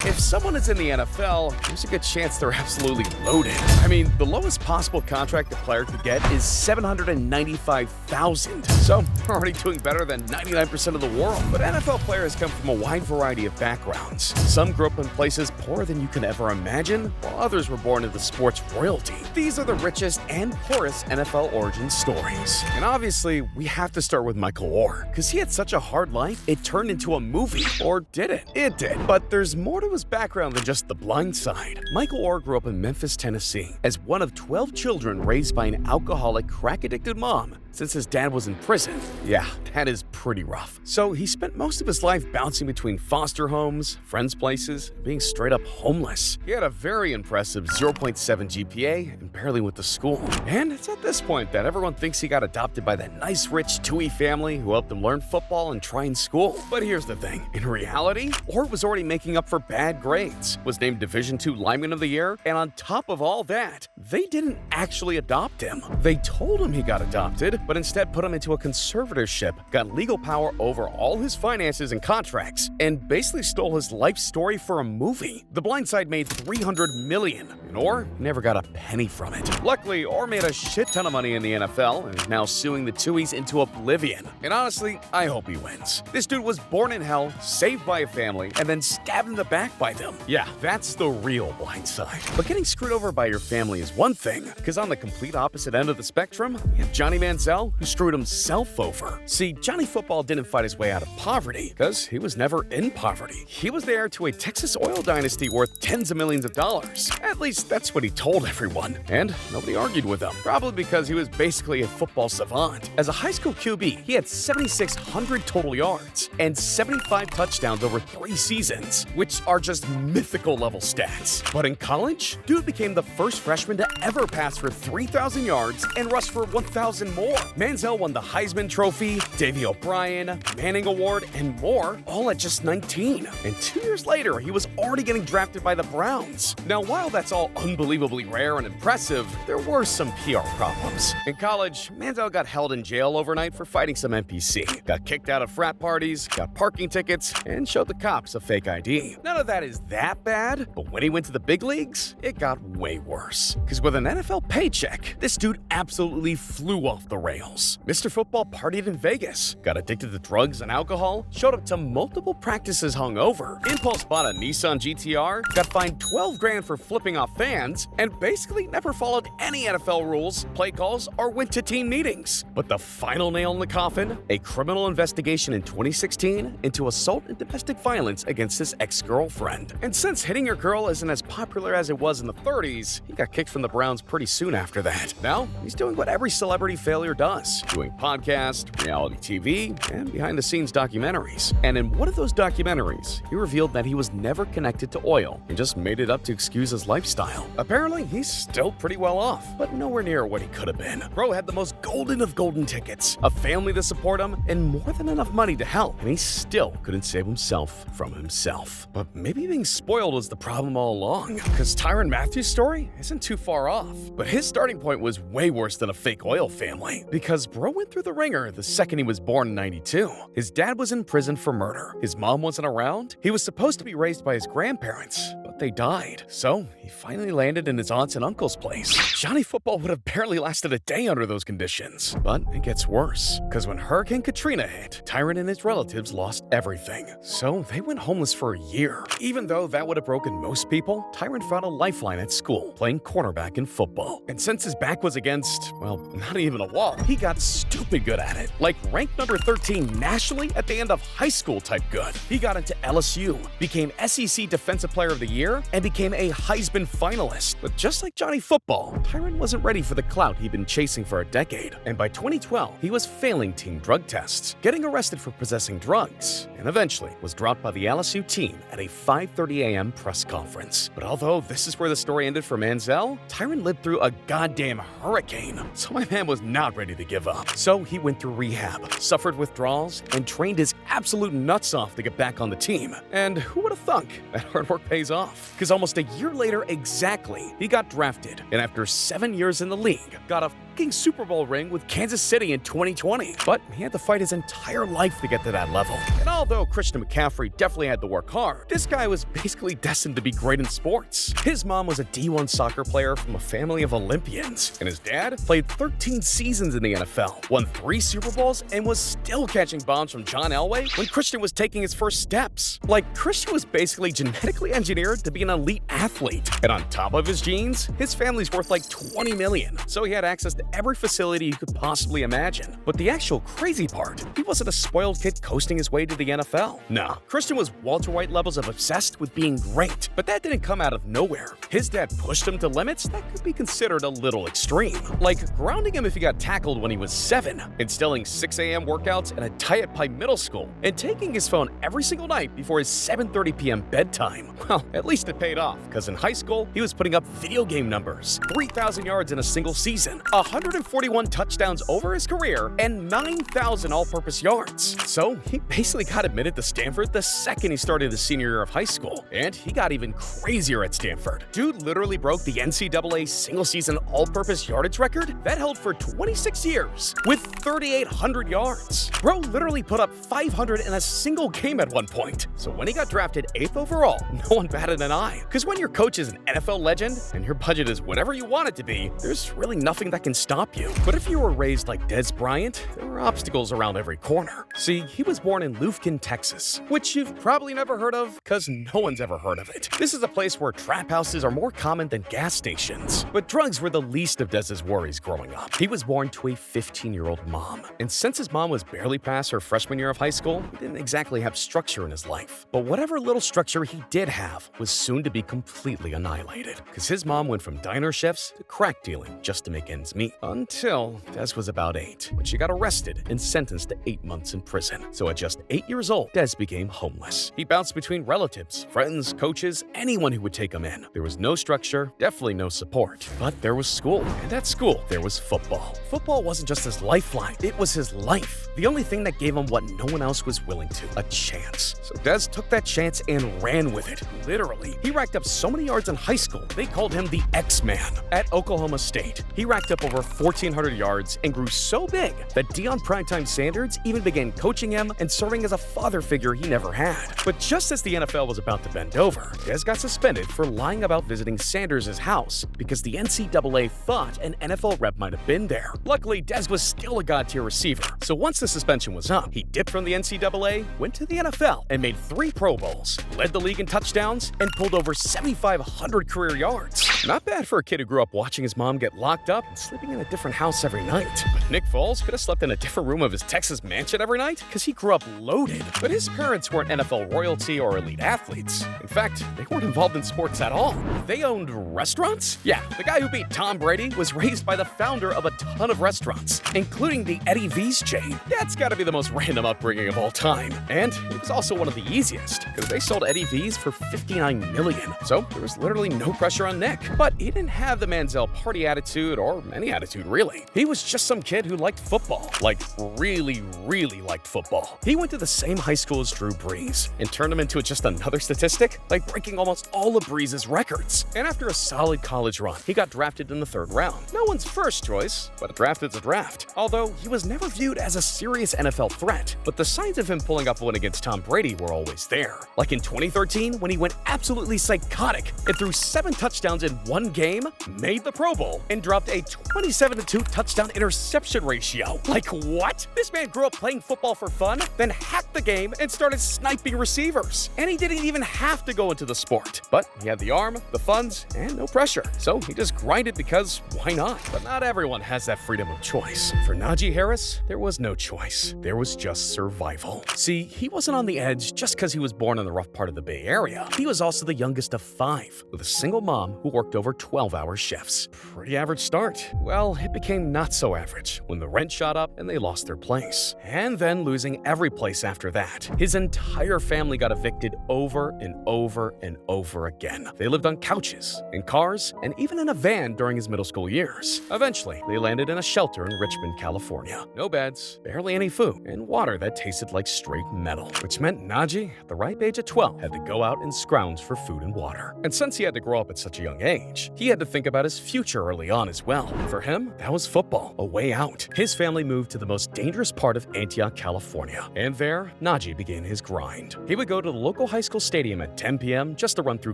If someone is in the NFL, there's a good chance they're absolutely loaded. I mean, the lowest possible contract a player could get is $795,000. So, they're already doing better than 99% of the world. But NFL players come from a wide variety of backgrounds. Some grew up in places poorer than you can ever imagine, while others were born into sports royalty. These are the richest and poorest NFL origin stories. And obviously, we have to start with Michael Orr, because he had such a hard life, it turned into a movie. Or did it? It did. But there's more to his background than just the blind side. Michael Orr grew up in Memphis, Tennessee, as one of 12 children raised by an alcoholic, crack-addicted mom. Since his dad was in prison. Yeah, that is pretty rough. So he spent most of his life bouncing between foster homes, friends' places, and being straight up homeless. He had a very impressive 0.7 GPA and barely went to school. And it's at this point that everyone thinks he got adopted by that nice rich Tui family who helped him learn football and try in school. But here's the thing. In reality, Orr was already making up for bad grades, was named Division II Lineman of the Year, and on top of all that, they didn't actually adopt him. They told him he got adopted, but instead put him into a conservatorship, got legal power over all his finances and contracts, and basically stole his life story for a movie. The Blind Side made $300 million, and Orr never got a penny from it. Luckily, Orr made a shit ton of money in the NFL and is now suing the Tuies into oblivion. And honestly, I hope he wins. This dude was born in hell, saved by a family, and then stabbed in the back by them. Yeah, that's the real Blind Side. But getting screwed over by your family is one thing, because on the complete opposite end of the spectrum, you have Johnny Manziel, who screwed himself over. See, Johnny Football didn't fight his way out of poverty, because he was never in poverty. He was the heir to a Texas oil dynasty worth tens of millions of dollars. At least that's what he told everyone, and nobody argued with him, probably because he was basically a football savant. As a high school QB, he had 7,600 total yards and 75 touchdowns over 3 seasons, which are just mythical level stats. But in college, dude became the first freshman to ever pass for 3,000 yards and rush for 1,000 more. Manziel won the Heisman Trophy, Davey O'Brien, Manning Award, and more, all at just 19. And 2 years later, he was already getting drafted by the Browns. Now, while that's all unbelievably rare and impressive, there were some PR problems. In college, Manziel got held in jail overnight for fighting some NPC, got kicked out of frat parties, got parking tickets, and showed the cops a fake ID. None of that is that bad, but when he went to the big leagues, it got way worse. Because with an NFL paycheck, this dude absolutely flew off the rails. Mr. Football partied in Vegas, got addicted to drugs and alcohol, showed up to multiple practices hungover, impulse bought a Nissan GTR, got fined 12 grand for flipping off fans, and basically never followed any NFL rules, play calls, or went to team meetings. But the final nail in the coffin, a criminal investigation in 2016 into assault and domestic violence against his ex-girlfriend. And since hitting your girl isn't as popular as it was in the 30s, he got kicked from the Browns pretty soon after that. Now, he's doing what every celebrity failure does, doing podcasts, reality TV, and behind-the-scenes documentaries. And in one of those documentaries, he revealed that he was never connected to oil and just made it up to excuse his lifestyle. Apparently, he's still pretty well off, but nowhere near what he could have been. Bro had the most golden of golden tickets, a family to support him, and more than enough money to help, and he still couldn't save himself from himself. But maybe being spoiled was the problem all along, because Tyrann Mathieu's story isn't too far off. But his starting point was way worse than a fake oil family, because bro went through the ringer the second he was born in '92. His dad was in prison for murder. His mom wasn't around. He was supposed to be raised by his grandparents, but they died. So he finally landed in his aunts and uncle's place. Johnny Football would have barely lasted a day under those conditions. But it gets worse, because when Hurricane Katrina hit, Tyrann and his relatives lost everything. So they went homeless for a year. Even though that would have broken most people, Tyrann found a lifeline at school, playing cornerback in football. And since his back was against, well, not even a wall, he got stupid good at it. Like ranked number 13 nationally at the end of high school type good. He got into LSU, became SEC Defensive Player of the Year, and became a Heisman finalist. But just like Johnny Football, Tyrann wasn't ready for the clout he'd been chasing for a decade. And by 2012, he was failing team drug tests, getting arrested for possessing drugs, and eventually was dropped by the LSU team at a 5:30 a.m. press conference. But although this is where the story ended for Manziel, Tyrann lived through a goddamn hurricane. So my man was not ready to give up. So he went through rehab, suffered suffered withdrawals and trained his absolute nuts off to get back on the team. And who would have thunk that hard work pays off? Because almost a year later exactly, he got drafted, and after 7 years in the league, got a fucking Super Bowl ring with Kansas City in 2020. But he had to fight his entire life to get to that level. And although Christian McCaffrey definitely had to work hard, this guy was basically destined to be great in sports. His mom was a D1 soccer player from a family of Olympians, and his dad played 13 seasons in the NFL, won 3 Super Bowls, and was still catching bombs from John Elway when Christian was taking his first steps. Like, Christian was basically genetically engineered to be an elite athlete. And on top of his genes, his family's worth like $20 million, so he had access to every facility you could possibly imagine. But the actual crazy part, he wasn't a spoiled kid coasting his way to the NFL. No, Christian was Walter White levels of obsessed with being great, but that didn't come out of nowhere. His dad pushed him to limits that could be considered a little extreme, like grounding him if he got tackled when he was 7, instilling 6 a.m. workouts and a diet by middle school, and taking his phone every single night before his 7:30 p.m. bedtime. Well, at least it paid off, because in high school, he was putting up video game numbers, 3,000 yards in a single season, 141 touchdowns over his career, and 9,000 all-purpose yards. So he basically got admitted to Stanford the second he started his senior year of high school, and he got even crazier at Stanford. Dude literally broke the NCAA single-season all-purpose yardage record that held for 26 years with 3,800 yards. Bro literally put up 500 in a single game at one point. So when he got drafted 8th overall, no one batted an eye. Because when your coach is an NFL legend and your budget is whatever you want it to be, there's really nothing that can stop you. But if you were raised like Dez Bryant, there were obstacles around every corner. See, he was born in Lufkin, Texas, which you've probably never heard of because no one's ever heard of it. This is a place where trap houses are more common than gas stations. But drugs were the least of Dez's worries growing up. He was born to a 15-year-old mom, and since his mom was barely past her freshman year of high school, he didn't exactly have structure in his life. But whatever little structure he did have was soon to be completely annihilated, because his mom went from diner chefs to crack dealing just to make ends meet. Until Dez was about 8, when she got arrested and sentenced to 8 months in prison. So at just 8 years old, Dez became homeless. He bounced between relatives, friends, coaches, anyone who would take him in. There was no structure, definitely no support. But there was school, and at school, there was football. Football wasn't just his lifeline, it was his life. The only thing that gave him what no one else was willing to, a chance. So Dez took that chance and ran with it, literally. He racked up so many yards in high school, they called him the X-Man. At Oklahoma State, he racked up over 1,400 yards and grew so big that Deion Primetime Sanders even began coaching him and serving as a father figure he never had. But just as the NFL was about to bend over, Dez got suspended for lying about visiting Sanders' house because the NCAA thought an NFL rep might have been there. Luckily, Dez was still a god-tier receiver, so once the suspension was up, he dipped from the NCAA, went to the NFL, and made 3 Pro Bowls, led the league in touchdowns, and pulled over 7,500 career yards. Not bad for a kid who grew up watching his mom get locked up and sleeping in a different house every night. But Nick Foles could have slept in a different room of his Texas mansion every night because he grew up loaded. But his parents weren't NFL royalty or elite athletes. In fact, they weren't involved in sports at all. They owned restaurants? Yeah, the guy who beat Tom Brady was raised by the founder of a ton of restaurants, including the Eddie V's chain. That's gotta be the most random upbringing of all time. And it was also one of the easiest, because they sold Eddie V's for $59 million. So there was literally no pressure on Nick. But he didn't have the Manziel party attitude, or any attitude really. He was just some kid who liked football. Like, really, really liked football. He went to the same high school as Drew Brees, and turned him into just another statistic, like breaking almost all of Brees' records. And after a solid college run, he got drafted in the 3rd round. No one's first choice, but a draft is a draft. Although he was never viewed as a serious NFL threat, but the signs of him pulling off a win against Tom Brady were always there. Like in 2013, when he went absolutely psychotic and threw 7 touchdowns in one game, made the Pro Bowl, and dropped a 27-2 touchdown interception ratio. Like, what? This man grew up playing football for fun, then hacked the game and started sniping receivers. And he didn't even have to go into the sport. But he had the arm, the funds, and no pressure. So he just grinded because why not? But not everyone has that freedom of choice. For Najee Harris, there was no choice. There was just survival. See, he wasn't on the edge just because he was born in the rough part of the Bay Area. He was also the youngest of 5, with a single mom who worked worked over 12-hour shifts. Pretty average start. Well, it became not so average when the rent shot up and they lost their place. And then losing every place after that. His entire family got evicted over and over and over again. They lived on couches, in cars, and even in a van during his middle school years. Eventually, they landed in a shelter in Richmond, California. No beds, barely any food, and water that tasted like straight metal, which meant Najee, at the ripe age of 12, had to go out and scrounge for food and water. And since he had to grow up at such a young age, he had to think about his future early on as well. For him, that was football, a way out. His family moved to the most dangerous part of Antioch, California, and there, Najee began his grind. He would go to the local high school stadium at 10 p.m. just to run through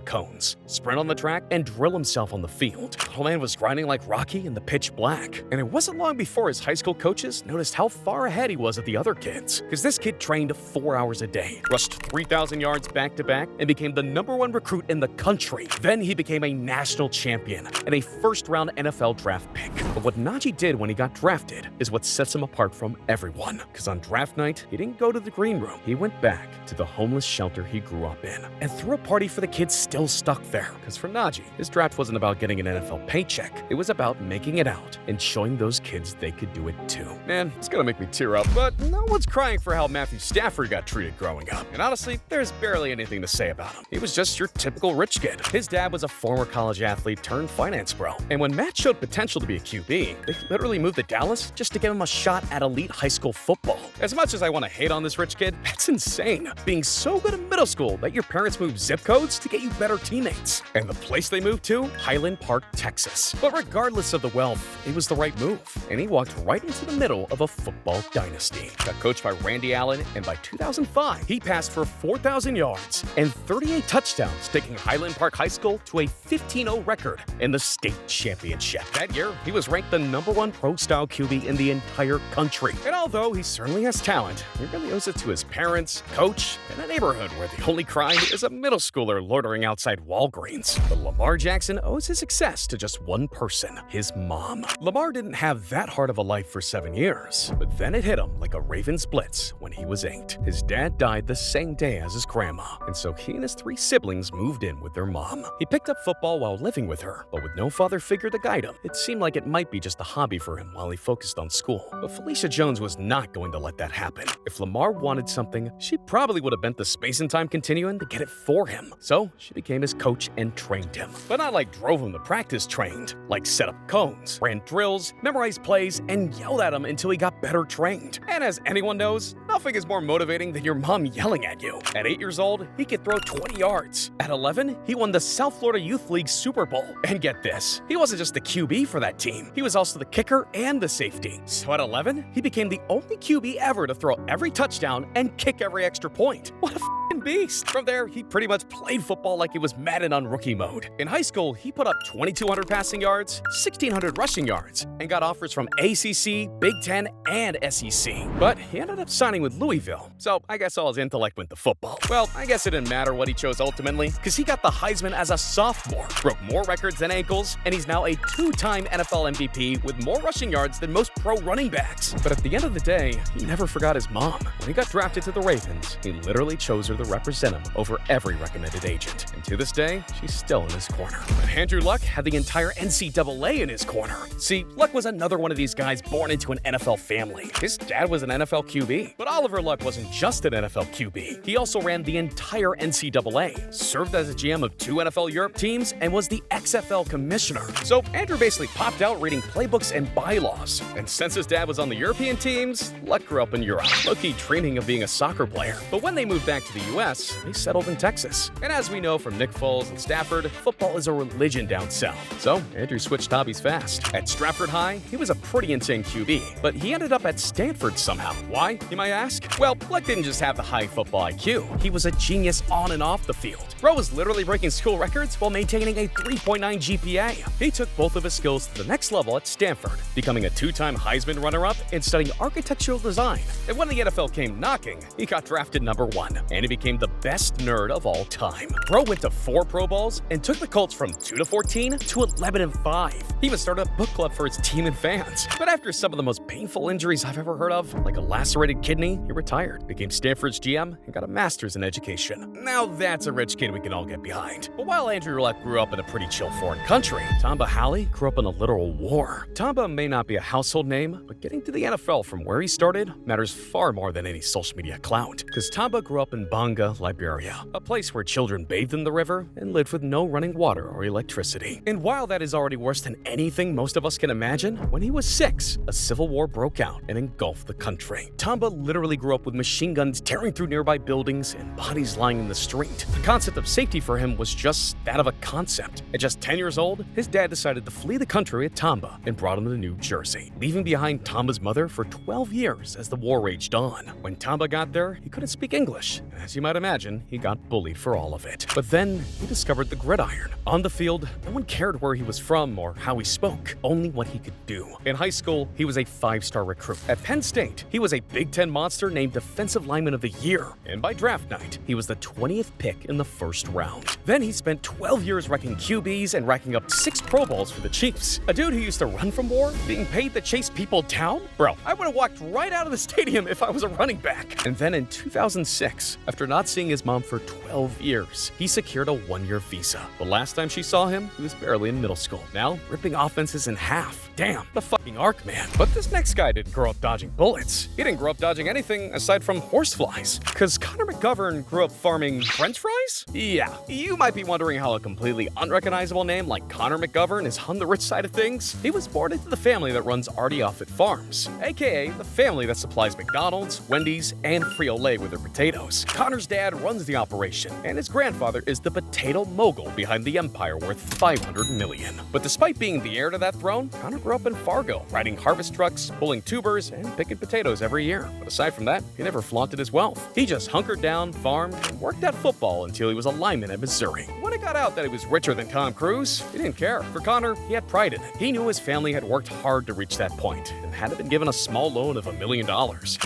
cones, sprint on the track, and drill himself on the field. The little man was grinding like Rocky in the pitch black, and it wasn't long before his high school coaches noticed how far ahead he was of the other kids, because this kid trained 4 hours a day, rushed 3,000 yards back-to-back, and became the #1 recruit in the country. Then he became a national champion and a first-round NFL draft pick. But what Najee did when he got drafted is what sets him apart from everyone, because on draft night, he didn't go to the green room. He went back to the homeless shelter he grew up in and threw a party for the kids still stuck there. Because for Najee, his draft wasn't about getting an NFL paycheck. It was about making it out and showing those kids they could do it too. Man, it's gonna make me tear up, but no one's crying for how Matthew Stafford got treated growing up. And honestly, there's barely anything to say about him. He was just your typical rich kid. His dad was a former college athlete turned finance bro. And when Matt showed potential to be a QB, they literally moved to Dallas just to give him a shot at elite high school football. As much as I want to hate on this rich kid, that's insane. Being so good in middle school that your parents moved zip codes to get you better teammates. And the place they moved to? Highland Park, Texas. But regardless of the wealth, it was the right move. And he walked right into the middle of a football dynasty. Got coached by Randy Allen, and by 2005, he passed for 4,000 yards and 38 touchdowns, taking Highland Park High School to a 15-0 record in the state championship. That year, he was ranked the #1 pro-style QB in the entire country. And although he certainly has talent, he really owes it to his parents, coach, and a neighborhood where the only crime is a middle schooler loitering outside Walgreens. But Lamar Jackson owes his success to just one person, his mom. Lamar didn't have that hard of a life for 7 years, but then it hit him like a Raven's blitz when he was 8. His dad died the same day as his grandma, and so he and his 3 siblings moved in with their mom. He picked up football while living with her, but with no father figure to guide him, it seemed like it might be just a hobby for him while he focused on school. But Felicia Jones was not going to let that happen. If Lamar wanted something, she probably would have bent the space and time continuum to get it for him. So she became his coach and trained him. But not like drove him to practice trained, like set up cones, ran drills, memorized plays, and yelled at him until he got better trained. And as anyone knows, nothing is more motivating than your mom yelling at you. At 8 years old, he could throw 20 yards. At 11, he won the South Florida Youth League Super Bowl. And get this, he wasn't just the QB for that team, he was also the kicker and the safety. So at 11, he became the only QB ever to throw every touchdown and kick every extra point. What a f***ing beast. From there, he pretty much played football like he was Madden on rookie mode. In high school, he put up 2,200 passing yards, 1,600 rushing yards, and got offers from ACC, Big Ten, and SEC. But he ended up signing with Louisville, so I guess all his intellect went to football. Well, I guess it didn't matter what he chose ultimately, because he got the Heisman as a sophomore, broke more records than ankles, and he's now a 2-time NFL MVP with more rushing yards than most pro running backs. But at the end of the day, he never forgot his mom. When he got drafted to the Ravens, he literally chose her to represent him over every recommended agent. And to this day, she's still in his corner. But Andrew Luck had the entire NCAA in his corner. See, Luck was another one of these guys born into an NFL family. His dad was an NFL QB. But Oliver Luck wasn't just an NFL QB. He also ran the entire NCAA, served as a GM of 2 NFL Europe teams, and was the XFL commissioner. So Andrew basically popped out reading playbooks and bylaws. And since his dad was on the European teams, Luck grew up in Europe, low-key dreaming of being a soccer player. But when they moved back to the US, they settled in Texas. And as we know from Nick Foles and Stafford, football is a religion down south. So Andrew switched hobbies fast. At Stratford High, he was a pretty insane QB, but he ended up at Stanford somehow. Why, you might ask? Well, Luck didn't just have the high football IQ. He was a genius on and off the field. Bro was literally breaking school records while maintaining a 3.9 GPA. He took both of his skills to the next level at Stanford, becoming a 2-time Heisman runner-up and studying architectural design. And when the NFL came knocking, he got drafted #1, and he became the best nerd of all time. Bro went to 4 Pro Bowls and took the Colts from 2-14 to 11-5. He even started a book club for his team and fans. But after some of the most painful injuries I've ever heard of, like a lacerated kidney, he retired, became Stanford's GM, and got a master's in education. Now that's a rich kid we can all get behind. But while Andrew Luck grew up in a pretty chill foreign country, Tamba Hali grew up in a literal war. Tamba may not be a household name, but getting to the NFL from where he started matters far more than any social media clout. Because Tamba grew up in Banga, Liberia, a place where children bathed in the river and lived with no running water or electricity. And while that is already worse than anything most of us can imagine, when he was 6, a civil war broke out and engulfed the country. Tamba literally grew up with machine guns tearing through nearby buildings and bodies lying in the street. The concept of safety for him was just that of a concept. At just 10 years old, his dad decided to flee the country with Tamba and brought him to New Jersey, leaving behind Tamba's mother for 12 years as the war raged on. When Tamba got there, he couldn't speak English, and as you might imagine, he got bullied for all of it. But then he discovered the gridiron. On the field, no one cared where he was from or how he spoke, only what he could do. In high school, he was a 5-star recruit. At Penn State, he was a Big Ten monster named Defensive Lineman of the Year, and by draft night, he was the 20th pick in the first round. Then he spent 12 years wrecking QBs and racking up 6 Pro Bowls for the Chiefs. A dude who used to run from war, being paid to chase people down? Bro, I would have walked right out of the stadium if I was a running back. And then in 2006, after not seeing his mom for 12 years, he secured a 1-year visa. The last time she saw him, he was barely in middle school. Now, ripping offenses in half. Damn, the fucking arc, man. But this next guy didn't grow up dodging bullets. He didn't grow up dodging anything aside from horseflies. Cause Connor McGovern grew up farming French fries? Yeah, you might be wondering how a completely unrecognizable name like Connor McGovern is on the rich side of things. He was born into the family that runs Artie Offit Farms, aka the family that supplies McDonald's, Wendy's, and Frito-Lay with their potatoes. Connor's dad runs the operation, and his grandfather is the potato mogul behind the empire worth $500 million. But despite being the heir to that throne, Connor grew up in Fargo, riding harvest trucks, pulling tubers, and picking potatoes every year. But aside from that, he never flaunted his wealth. He just hunkered down, farmed, and worked at football until he was a lineman at Missouri. When it got out that he was richer than Tom Cruise, he didn't care. For Connor, he had pride in it. He knew his family had worked hard to reach that point, and hadn't been given a small loan of $1 million,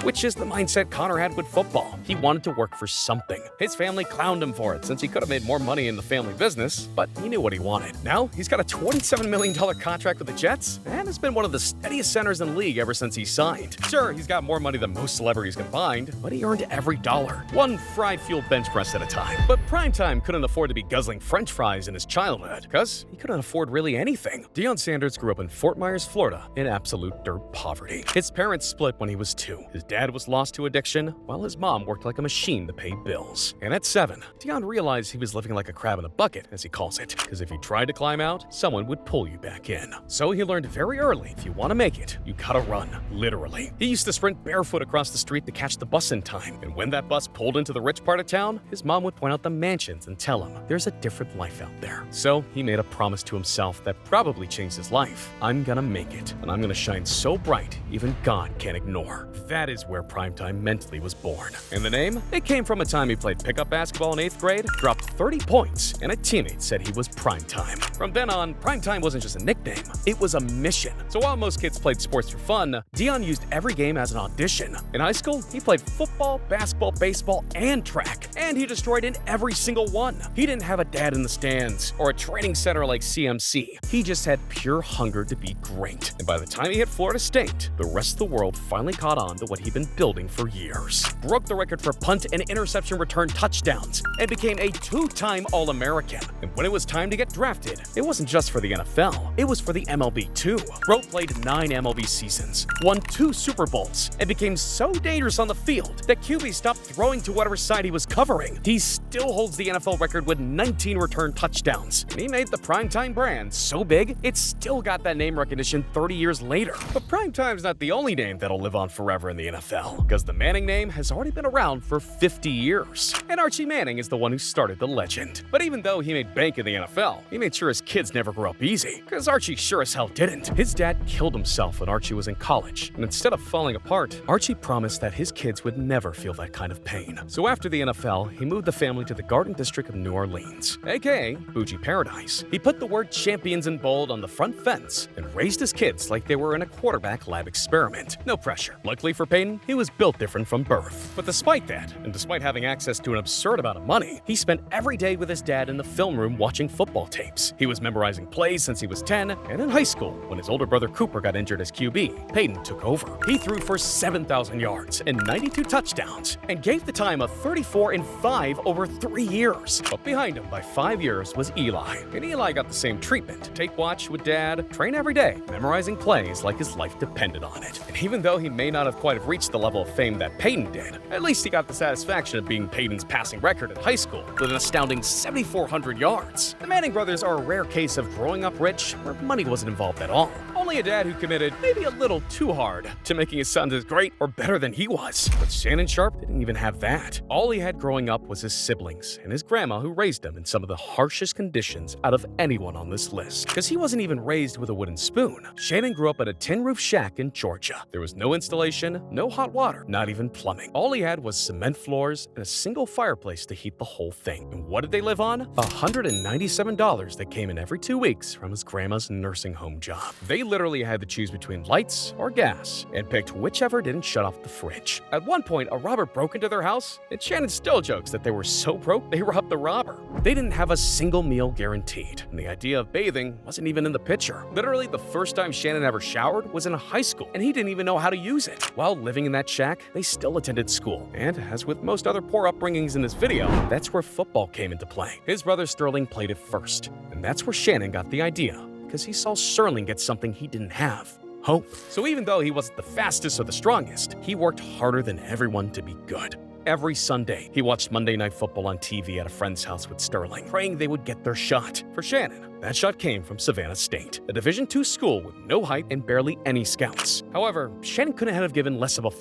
which is the mindset Connor had with football. He wanted to work for something. His family clowned him for it, since he could have made more money in the family business, but he knew what he wanted. Now, he's got a $27 million contract with the Jets, and has been one of the steadiest centers in the league ever since he signed. Sure, he's got more money than most celebrities combined, but he earned every dollar, one fry-fueled bench press at a time. But Primetime couldn't afford to be guzzling French fries in his childhood, because he couldn't afford really anything. Deion Sanders grew up in Fort Myers, Florida, in absolute dirt poverty. His parents split when he was 2. His dad was lost to addiction, while his mom worked like a machine to pay bills. And at 7, Deion realized he was living like a crab in a bucket, as he calls it, because if he tried to climb out, someone would pull you back in. So he learned very early, if you want to make it, you gotta run, literally. He used to sprint barefoot across the street to catch the bus in time, and when that bus pulled into the rich part of town, his mom would point out the mansions and tell him there's a different life out there. So he made a promise to himself that probably changed his life. I'm gonna make it, and I'm gonna shine so bright, even God can't ignore. That is where Primetime mentally was born. And the name? It came from a time he played pickup basketball in 8th grade, dropped 30 points, and a teammate said he was Primetime. From then on, Primetime wasn't just a nickname, it was a mission. So while most kids played sports for fun, Deion used every game as an audition. In high school, he played football, basketball, baseball, and track, and he destroyed in every single one. He didn't have a dad in the stands or a training center like CMC. He just had pure hunger to be great. And by the time he hit Florida State, the rest of the world finally caught on to what he'd been building for years. Broke the record for punt and interception return touchdowns, and became a 2-time All-American. And when it was time to get drafted, it wasn't just for the NFL, it was for the MLB too. Bro played 9 MLB seasons, won 2 Super Bowls, and became so dangerous on the field that QB stopped throwing to whatever side he was covering. He still holds the NFL record with 19 return touchdowns, and he made the Primetime brand so big, it's still got that name recognition 30 years later. But Primetime's not the only name that'll live on forever in the NFL, because the Manning name has already been around for 50 years. And Archie Manning is the one who started the legend. But even though he made bank in the NFL, he made sure his kids never grew up easy, because Archie sure as hell didn't. His dad killed himself when Archie was in college, and instead of falling apart, Archie promised that his kids would never feel that kind of pain. So after the NFL, he moved the family to the the Garden District of New Orleans, aka Bougie Paradise. He put the word champions in bold on the front fence and raised his kids like they were in a quarterback lab experiment. No pressure. Luckily for Peyton, he was built different from birth. But despite that, and despite having access to an absurd amount of money, he spent every day with his dad in the film room watching football tapes. He was memorizing plays since he was 10, and in high school, when his older brother Cooper got injured as QB, Peyton took over. He threw for 7,000 yards and 92 touchdowns, and gave the time a 34-5 over 3 years. But behind him by 5 years was Eli, and Eli got the same treatment. Tape watch with dad, train every day, memorizing plays like his life depended on it. And even though he may not have quite reached the level of fame that Peyton did, at least he got the satisfaction of being Peyton's passing record in high school with an astounding 7,400 yards. The Manning brothers are a rare case of growing up rich where money wasn't involved at all. Only a dad who committed maybe a little too hard to making his sons as great or better than he was. But Shannon Sharpe didn't even have that. All he had growing up was his siblings and his grandma who raised him in some of the harshest conditions out of anyone on this list. Because he wasn't even raised with a wooden spoon. Shannon grew up in a tin roof shack in Georgia. There was no installation, no hot water, not even plumbing. All he had was cement floors and a single fireplace to heat the whole thing. And what did they live on? $197 that came in every 2 weeks from his grandma's nursing home job. They literally had to choose between lights or gas and picked whichever didn't shut off the fridge. At one point, a robber broke into their house, and Shannon still jokes that they were so broke they robbed the robber. They didn't have a single meal guaranteed, and the idea of bathing wasn't even in the picture. Literally, the first time Shannon ever showered was in high school, and he didn't even know how to use it. While living in that shack, they still attended school, and as with most other poor upbringings in this video, that's where football came into play. His brother Sterling played it first, and that's where Shannon got the idea, because he saw Sterling get something he didn't have. Hope. So even though he wasn't the fastest or the strongest, he worked harder than everyone to be good. Every Sunday, he watched Monday Night Football on TV at a friend's house with Sterling, praying they would get their shot. For Shannon, that shot came from Savannah State, a Division II school with no height and barely any scouts. However, Shannon couldn't have given less of a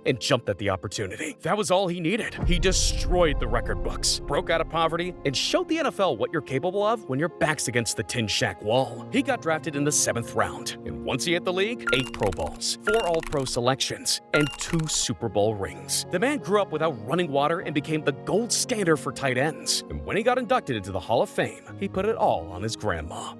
and jumped at the opportunity. That was all he needed. He destroyed the record books, broke out of poverty, and showed the NFL what you're capable of when your back's against the tin shack wall. He got drafted in the 7th round, and once he hit the league, 8 Pro Bowls, 4 All-Pro selections, and 2 Super Bowl rings. The man grew up without running water and became the gold standard for tight ends. And when he got inducted into the Hall of Fame, he put it all on his grandma.